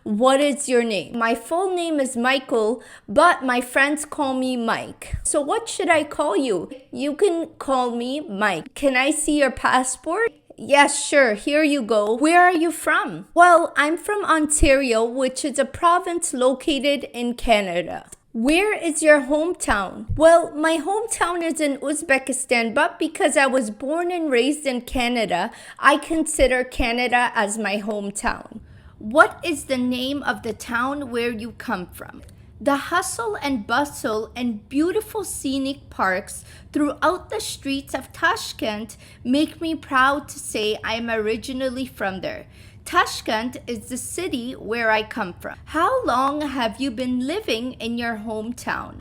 What is your name? My full name is Michael, but my friends call me Mike. So what should I call you? You can call me Mike. Can I see your passport? Yes, sure. Here you go. Where are you from? Well, I'm from Ontario, which is a province located in Canada. Where is your hometown? Well, my hometown is in Uzbekistan, but because I was born and raised in Canada, I consider Canada as my hometown. What is the name of the town where you come from? The hustle and bustle and beautiful scenic parks throughout the streets of Tashkent make me proud to say I am originally from there. Tashkent is the city where I come from. How long have you been living in your hometown?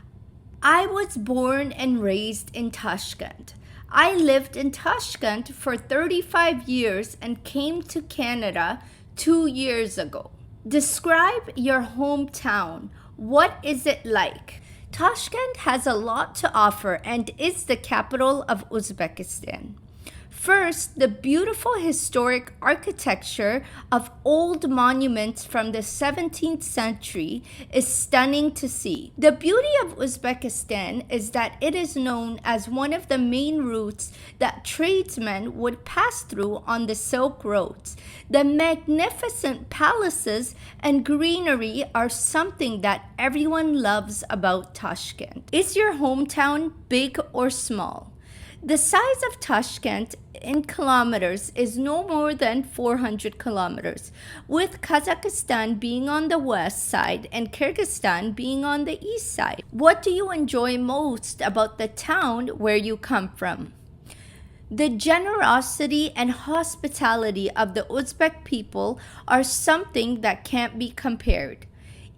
I was born and raised in Tashkent. I lived in Tashkent for 35 years and came to Canada 2 years ago. Describe your hometown. What is it like? Tashkent has a lot to offer and is the capital of Uzbekistan. First, the beautiful historic architecture of old monuments from the 17th century is stunning to see. The beauty of Uzbekistan is that it is known as one of the main routes that tradesmen would pass through on the Silk Roads. The magnificent palaces and greenery are something that everyone loves about Tashkent. Is your hometown big or small? The size of Tashkent in kilometers is no more than 400 kilometers, with Kazakhstan being on the west side and Kyrgyzstan being on the east side. What do you enjoy most about the town where you come from? The generosity and hospitality of the Uzbek people are something that can't be compared.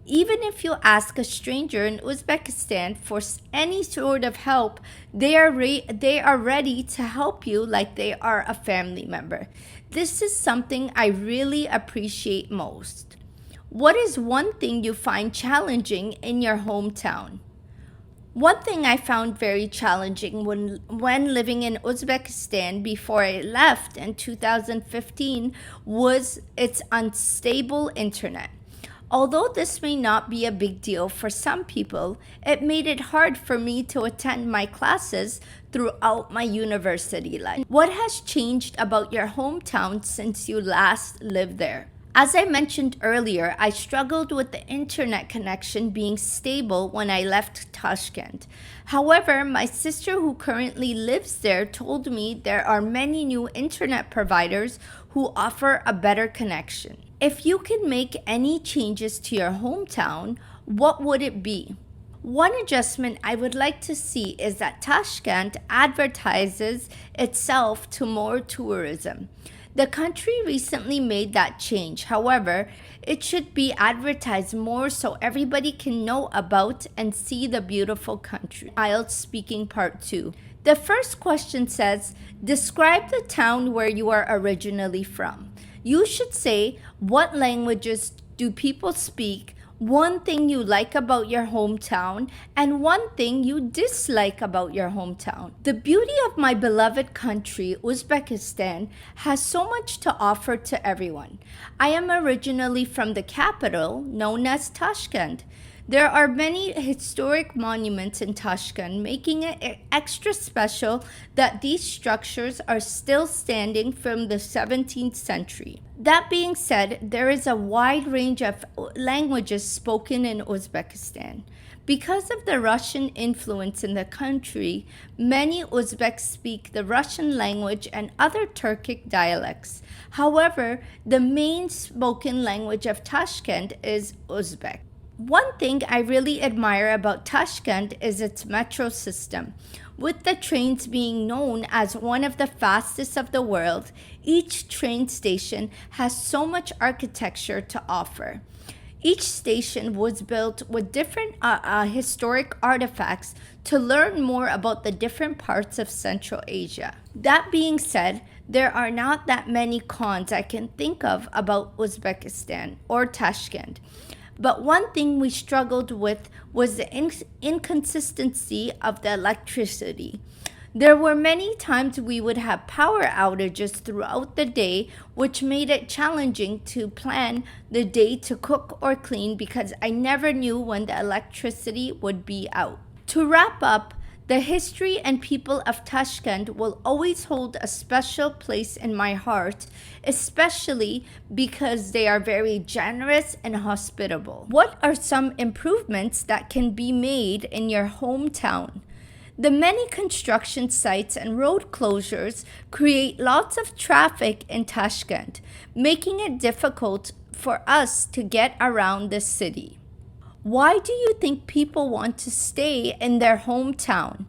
Even if you ask a stranger in Uzbekistan for any sort of help, they are ready to help you like they are a family member. This is something I really appreciate most. What is one thing you find challenging in your hometown? One thing I found very challenging when living in Uzbekistan before I left in 2015 was its unstable internet. Although this may not be a big deal for some people, it made it hard for me to attend my classes throughout my university life. What has changed about your hometown since you last lived there? As I mentioned earlier, I struggled with the internet connection being stable when I left Tashkent. However, my sister who currently lives there told me there are many new internet providers who offer a better connection. If you could make any changes to your hometown, what would it be? One adjustment I would like to see is that Tashkent advertises itself to more tourism. The country recently made that change. However, it should be advertised more so everybody can know about and see the beautiful country. IELTS Speaking Part 2. The first question says, describe the town where you are originally from. You should say, what languages do people speak, one thing you like about your hometown, and one thing you dislike about your hometown. The beauty of my beloved country, Uzbekistan, has so much to offer to everyone. I am originally from the capital, known as Tashkent. There are many historic monuments in Tashkent, making it extra special that these structures are still standing from the 17th century. That being said, there is a wide range of languages spoken in Uzbekistan. Because of the Russian influence in the country, many Uzbeks speak the Russian language and other Turkic dialects. However, the main spoken language of Tashkent is Uzbek. One thing I really admire about Tashkent is its metro system. With the trains being known as one of the fastest of the world, each train station has so much architecture to offer. Each station was built with different historic artifacts to learn more about the different parts of Central Asia. That being said, there are not that many cons I can think of about Uzbekistan or Tashkent. But one thing we struggled with was the inconsistency of the electricity. There were many times we would have power outages throughout the day, which made it challenging to plan the day to cook or clean because I never knew when the electricity would be out. To wrap up, the history and people of Tashkent will always hold a special place in my heart, especially because they are very generous and hospitable. What are some improvements that can be made in your hometown? The many construction sites and road closures create lots of traffic in Tashkent, making it difficult for us to get around the city. Why do you think people want to stay in their hometown?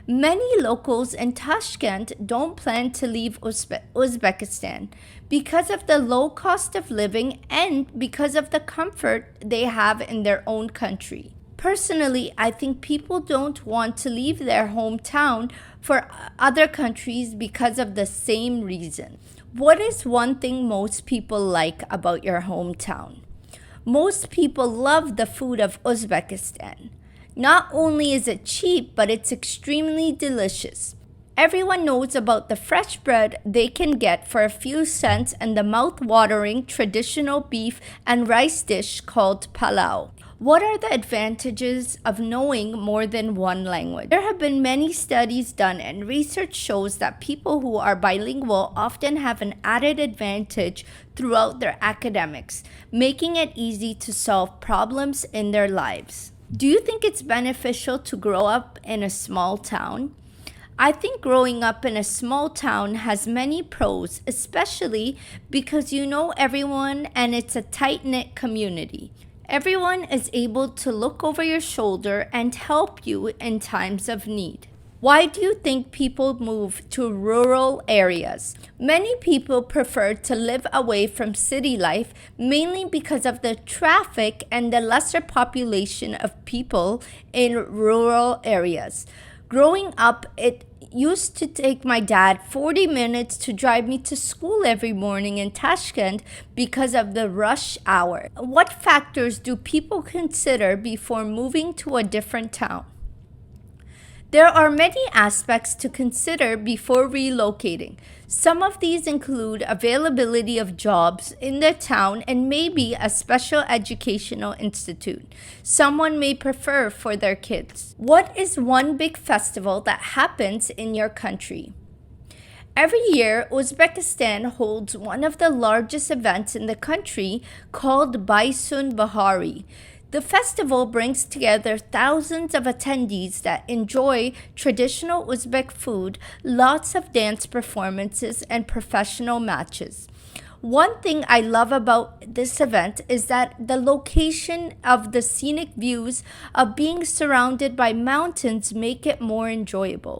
Many locals in Tashkent don't plan to leave Uzbekistan because of the low cost of living and because of the comfort they have in their own country. Personally, I think people don't want to leave their hometown for other countries because of the same reason. What is one thing most people like about your hometown? Most people love the food of Uzbekistan. Not only is it cheap, but it's extremely delicious. Everyone knows about the fresh bread they can get for a few cents and the mouth-watering traditional beef and rice dish called palau. What are the advantages of knowing more than one language? There have been many studies done, and research shows that people who are bilingual often have an added advantage throughout their academics, making it easy to solve problems in their lives. Do you think it's beneficial to grow up in a small town? I think growing up in a small town has many pros, especially because you know everyone and it's a tight-knit community. Everyone is able to look over your shoulder and help you in times of need. Why do you think people move to rural areas? Many people prefer to live away from city life mainly because of the traffic and the lesser population of people in rural areas. Growing up, it used to take my dad 40 minutes to drive me to school every morning in Tashkent because of the rush hour. What factors do people consider before moving to a different town? There are many aspects to consider before relocating. Some of these include availability of jobs in the town and maybe a special educational institute someone may prefer for their kids. What is one big festival that happens in your country? Every year, Uzbekistan holds one of the largest events in the country called Baisun Bahari. The festival brings together thousands of attendees that enjoy traditional Uzbek food, lots of dance performances, and professional matches. One thing I love about this event is that the location of the scenic views of being surrounded by mountains make it more enjoyable.